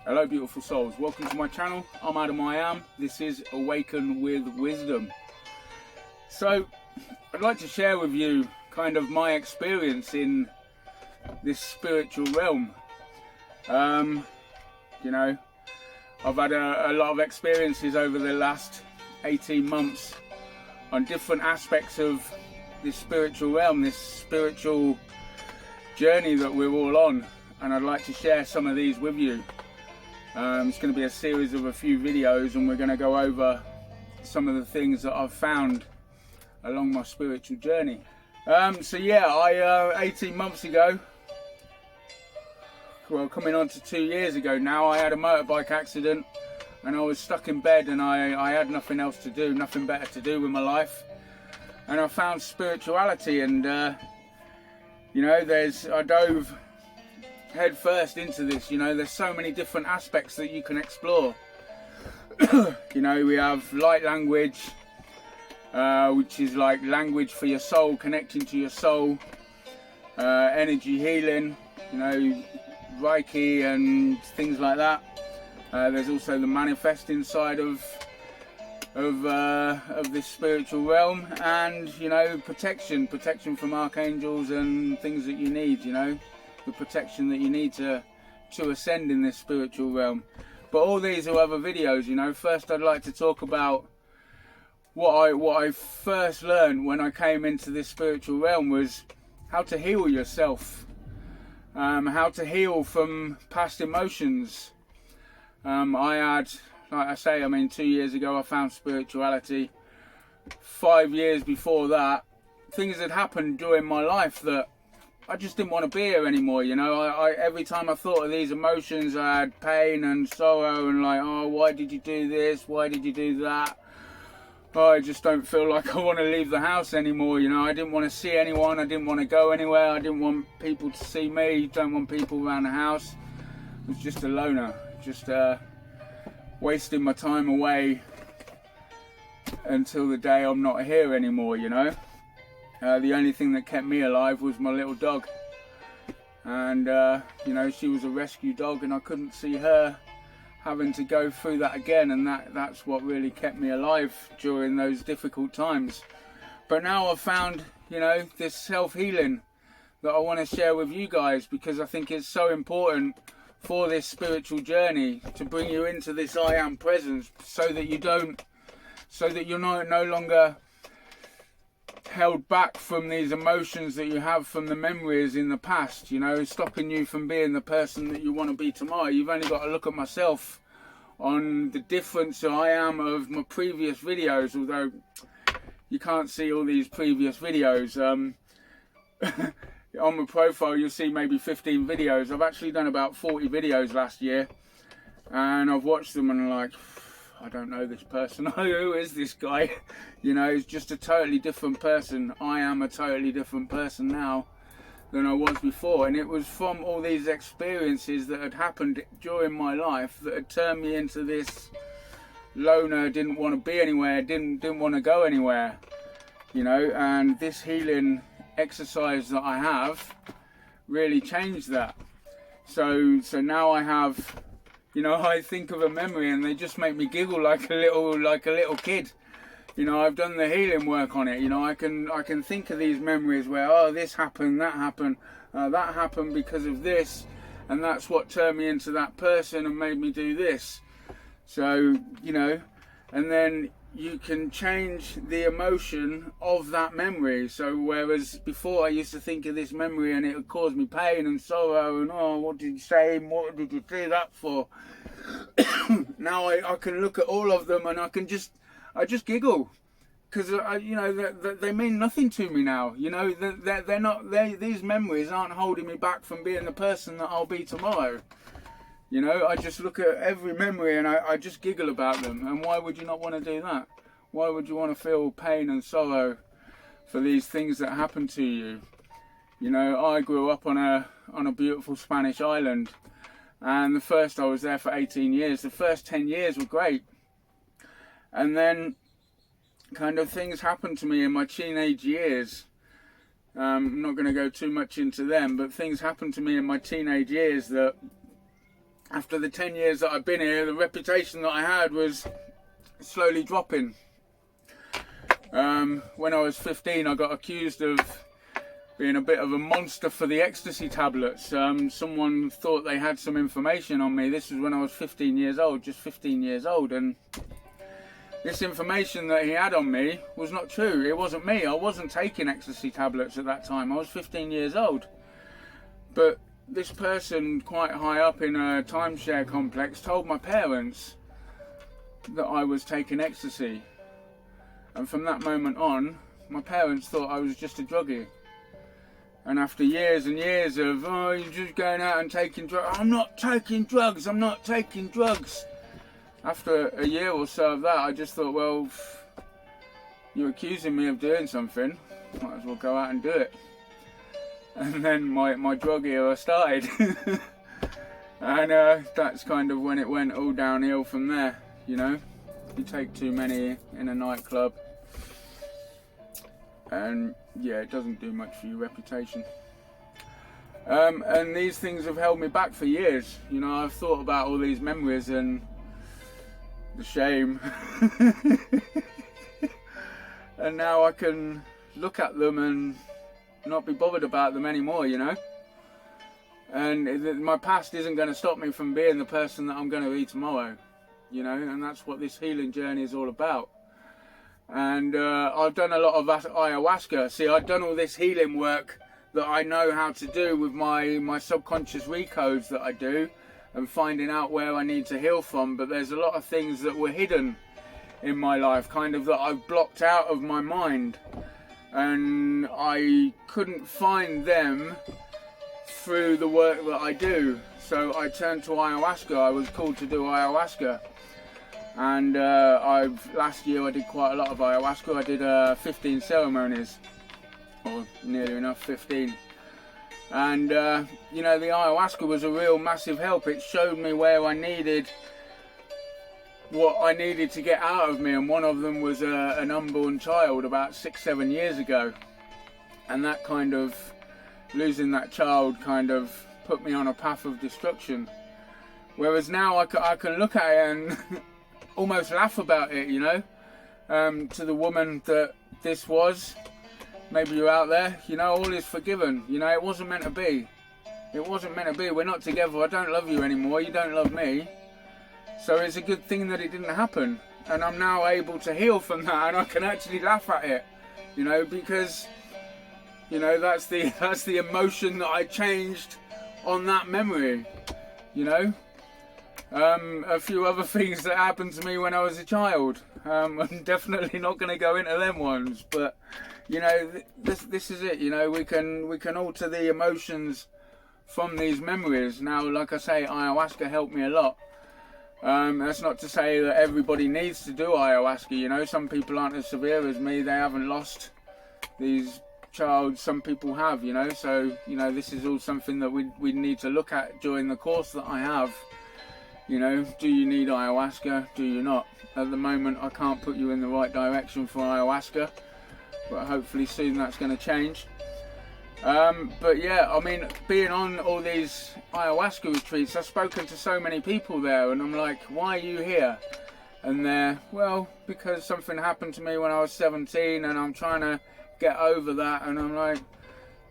Hello beautiful souls, welcome to my channel. I'm Adam I Am. This is Awaken with Wisdom. So I'd like to share with you kind of my experience in this spiritual realm. You know, I've had a lot of experiences over the last 18 months on different aspects of this spiritual realm, this spiritual journey that we're all on, and I'd like to share some of these with you. It's going to be a series of a few videos, and we're going to go over some of the things that I've found along my spiritual journey. So yeah, 18 months ago, well, coming on to 2 years ago now, I had a motorbike accident and I was stuck in bed, and I had nothing else to do, nothing better to do with my life, and I found spirituality, and you know, I dove head first into this. You know, there's so many different aspects that you can explore. You know, we have light language, which is like language for your soul, connecting to your soul, energy healing, you know, Reiki and things like that. There's also the manifesting side of this spiritual realm, and you know, protection from archangels and things that you need, you know, the protection that you need to ascend in this spiritual realm. But all these are other videos, you know. First I'd like to talk about what I first learned when I came into this spiritual realm was how to heal yourself, how to heal from past emotions. I had, like I say, 2 years ago I found spirituality. 5 years before that, things had happened during my life that I just didn't want to be here anymore, you know. Every time I thought of these emotions, I had pain and sorrow and like, oh, why did you do this? Why did you do that? Oh, I just don't feel like I want to leave the house anymore, you know. I didn't want to see anyone. I didn't want to go anywhere. I didn't want people to see me. Don't want people around the house. I was just a loner, just wasting my time away until the day I'm not here anymore, you know. The only thing that kept me alive was my little dog, and you know, she was a rescue dog, and I couldn't see her having to go through that again, and that's what really kept me alive during those difficult times. But now I've found, you know, this self-healing that I want to share with you guys, because I think it's so important for this spiritual journey to bring you into this I am presence, so that you're no longer held back from these emotions that you have from the memories in the past, you know, stopping you from being the person that you want to be tomorrow. You've only got to look at myself on the difference I am of my previous videos, although you can't see all these previous videos. On my profile you'll see maybe 15 videos. I've actually done about 40 videos last year, and I've watched them and I'm like, I don't know this person. Who is this guy? You know, it's just a totally different person. I am a totally different person now than I was before, and it was from all these experiences that had happened during my life that had turned me into this loner, didn't want to be anywhere, didn't want to go anywhere, you know. And this healing exercise that I have really changed that. So now I have, you know, I think of a memory and they just make me giggle like a little kid. You know, I've done the healing work on it. You know, I can think of these memories where, oh, this happened, that happened because of this, and that's what turned me into that person and made me do this. So, you know, and then you can change the emotion of that memory. So whereas before I used to think of this memory and it would cause me pain and sorrow and, oh, what did you say, what did you do that for? Now I can look at all of them and I just giggle, because you know, they mean nothing to me now. You know, they're not, these memories aren't holding me back from being the person that I'll be tomorrow. You know, I just look at every memory and I just giggle about them. And why would you not want to do that? Why would you want to feel pain and sorrow for these things that happen to you? You know, I grew up on a beautiful Spanish island, and I was there for 18 years. The first 10 years were great. And then kind of things happened to me in my teenage years. I'm not going to go too much into them, but things happened to me in my teenage years that I after the 10 years that I've been here, the reputation that I had was slowly dropping. When I was 15, I got accused of being a bit of a monster for the ecstasy tablets. Someone thought they had some information on me. This was when I was 15 years old, just 15 years old, and this information that he had on me was not true. It wasn't me. I wasn't taking ecstasy tablets at that time. I was 15 years old. But this person quite high up in a timeshare complex told my parents that I was taking ecstasy. And from that moment on, my parents thought I was just a druggie. And after years and years of, oh, you're just going out and taking drugs. I'm not taking drugs, I'm not taking drugs. After a year or so of that, I just thought, well, you're accusing me of doing something, might as well go out and do it. And then my drug era started. And that's kind of when it went all downhill from there, you know. You take too many in a nightclub, and yeah, it doesn't do much for your reputation. And these things have held me back for years. You know, I've thought about all these memories and the shame. And now I can look at them and not be bothered about them anymore, you know. And my past isn't going to stop me from being the person that I'm going to be tomorrow, you know, and that's what this healing journey is all about. And I've done a lot of ayahuasca. See, I've done all this healing work that I know how to do with my subconscious recodes that I do, and finding out where I need to heal from. But there's a lot of things that were hidden in my life, kind of that I've blocked out of my mind, and I couldn't find them through the work that I do. So I turned to ayahuasca. I was called to do ayahuasca. And last year I did quite a lot of ayahuasca. I did 15 ceremonies, or nearly enough 15. And you know, the ayahuasca was a real massive help. It showed me where I needed, what I needed to get out of me, and one of them was an unborn child about 6-7 years ago. And that kind of, losing that child kind of put me on a path of destruction. Whereas now I can look at it and almost laugh about it, you know. To the woman that this was, maybe you're out there, you know, all is forgiven. You know, it wasn't meant to be. It wasn't meant to be. We're not together. I don't love you anymore. You don't love me. So it's a good thing that it didn't happen. And I'm now able to heal from that, and I can actually laugh at it, you know, because, you know, that's the emotion that I changed on that memory, you know. A few other things that happened to me when I was a child. I'm definitely not going to go into them ones, but you know, this is it. You know, we can alter the emotions from these memories. Now, like I say, ayahuasca helped me a lot. That's not to say that everybody needs to do ayahuasca. You know, some people aren't as severe as me. They haven't lost these child. Some people have. You know, so you know, this is all something that we need to look at during the course that I have. You know, do you need ayahuasca? Do you not? At the moment, I can't put you in the right direction for ayahuasca, but hopefully soon that's going to change. But yeah, I mean, being on all these ayahuasca retreats, I've spoken to so many people there, and I'm like, why are you here? And they're, well, because something happened to me when I was 17, and I'm trying to get over that. And I'm like,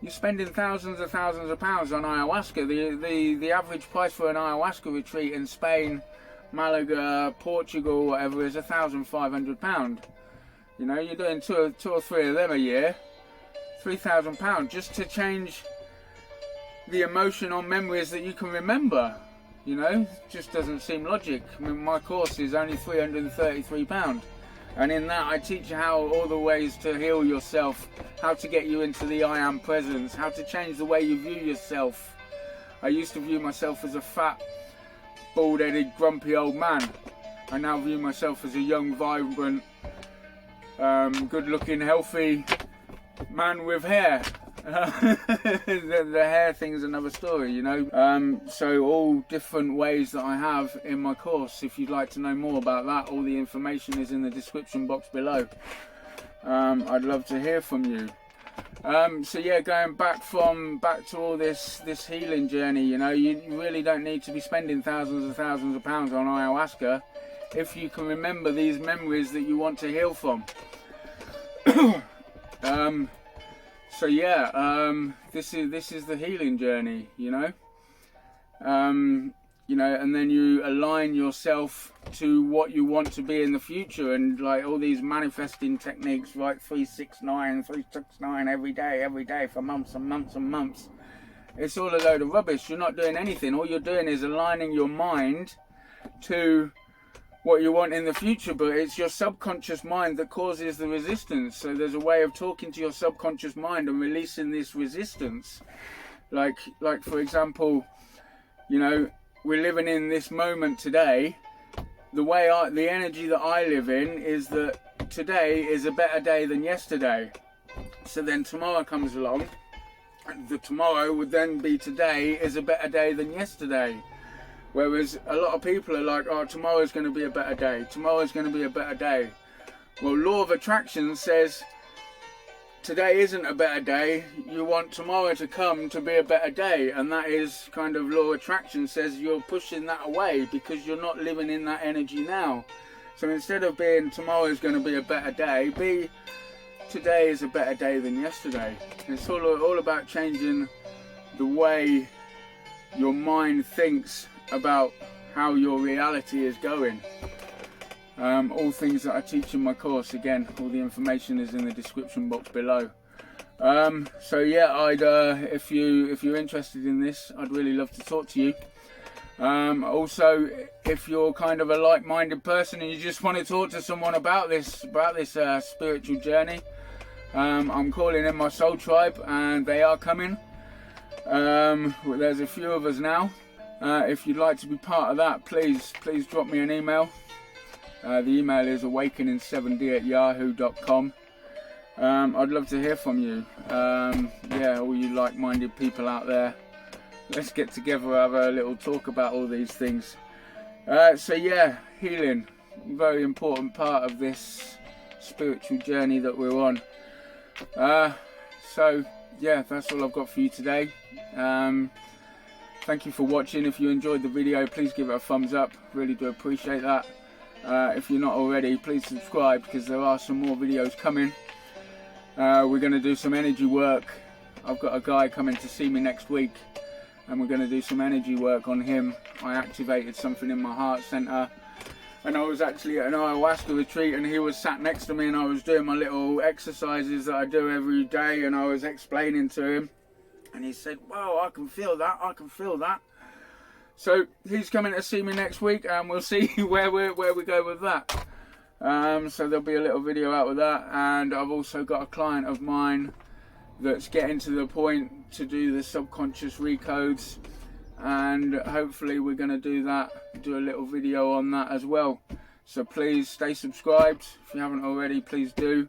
you're spending thousands of pounds on ayahuasca. The average price for an ayahuasca retreat in Spain, Malaga, Portugal, whatever, is £1,500. You know, you're doing two or three of them a year, £3,000 just to change the emotion on memories that you can remember. You know, it just doesn't seem logic. I mean, my course is only £333. And in that I teach you how all the ways to heal yourself, how to get you into the I am presence, how to change the way you view yourself. I used to view myself as a fat, bald-headed, grumpy old man. I now view myself as a young, vibrant, good-looking, healthy man with hair. The hair thing's another story, you know. So all different ways that I have in my course. If you'd like to know more about that, all the information is in the description box below. I'd love to hear from you. So yeah, going back to all this healing journey, you know, you really don't need to be spending thousands of pounds on ayahuasca if you can remember these memories that you want to heal from. So yeah, this is the healing journey, you know. You know, and then you align yourself to what you want to be in the future, and like all these manifesting techniques, like 369 every day for months and months and months. It's all a load of rubbish. You're not doing anything. All you're doing is aligning your mind to what you want in the future, but it's your subconscious mind that causes the resistance. So there's a way of talking to your subconscious mind and releasing this resistance. Like for example, you know, we're living in this moment today. The energy that I live in is that today is a better day than yesterday. So then tomorrow comes along, and the tomorrow would then be today is a better day than yesterday. Whereas a lot of people are like, oh, tomorrow's going to be a better day. Tomorrow's going to be a better day. Well, law of attraction says today isn't a better day. You want tomorrow to come to be a better day. And that is kind of law of attraction says you're pushing that away because you're not living in that energy now. So instead of being tomorrow's going to be a better day, be today is a better day than yesterday. It's all about changing the way your mind thinks about how your reality is going. All things that I teach in my course. Again, all the information is in the description box below. So yeah, if you're interested in this, I'd really love to talk to you. Also, if you're kind of a like-minded person and you just want to talk to someone about this spiritual journey, I'm calling in my soul tribe, and they are coming. There's a few of us now. If you'd like to be part of that, please drop me an email. The email is awakening7d@yahoo.com. I'd love to hear from you. Yeah, all you like-minded people out there, let's get together, have a little talk about all these things. So yeah, healing, very important part of this spiritual journey that we're on. So yeah, that's all I've got for you today. Thank you for watching. If you enjoyed the video, please give it a thumbs up. Really do appreciate that. If you're not already, please subscribe, because there are some more videos coming. We're going to do some energy work. I've got a guy coming to see me next week, and we're going to do some energy work on him. I activated something in my heart center, and I was actually at an ayahuasca retreat, and he was sat next to me, and I was doing my little exercises that I do every day, and I was explaining to him, and he said, "Wow, I can feel that, I can feel that." So he's coming to see me next week, and we'll see where we go with that. So there'll be a little video out with that. And I've also got a client of mine that's getting to the point to do the subconscious recodes, and hopefully we're going to do a little video on that as well. So please stay subscribed. If you haven't already, please do.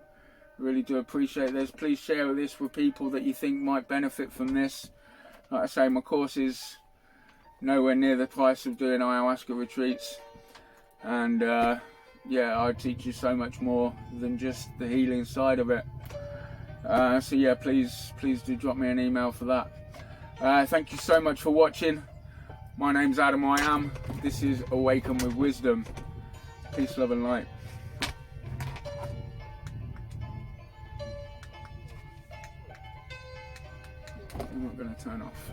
Really do appreciate this. Please share this with people that you think might benefit from this. Like I say, my course is nowhere near the price of doing ayahuasca retreats, and yeah, I teach you so much more than just the healing side of it. So yeah, please do drop me an email for that. Thank you so much for watching. My name's Adam. I am. This is Awaken with Wisdom. Peace, love and light. I'm not going to turn off.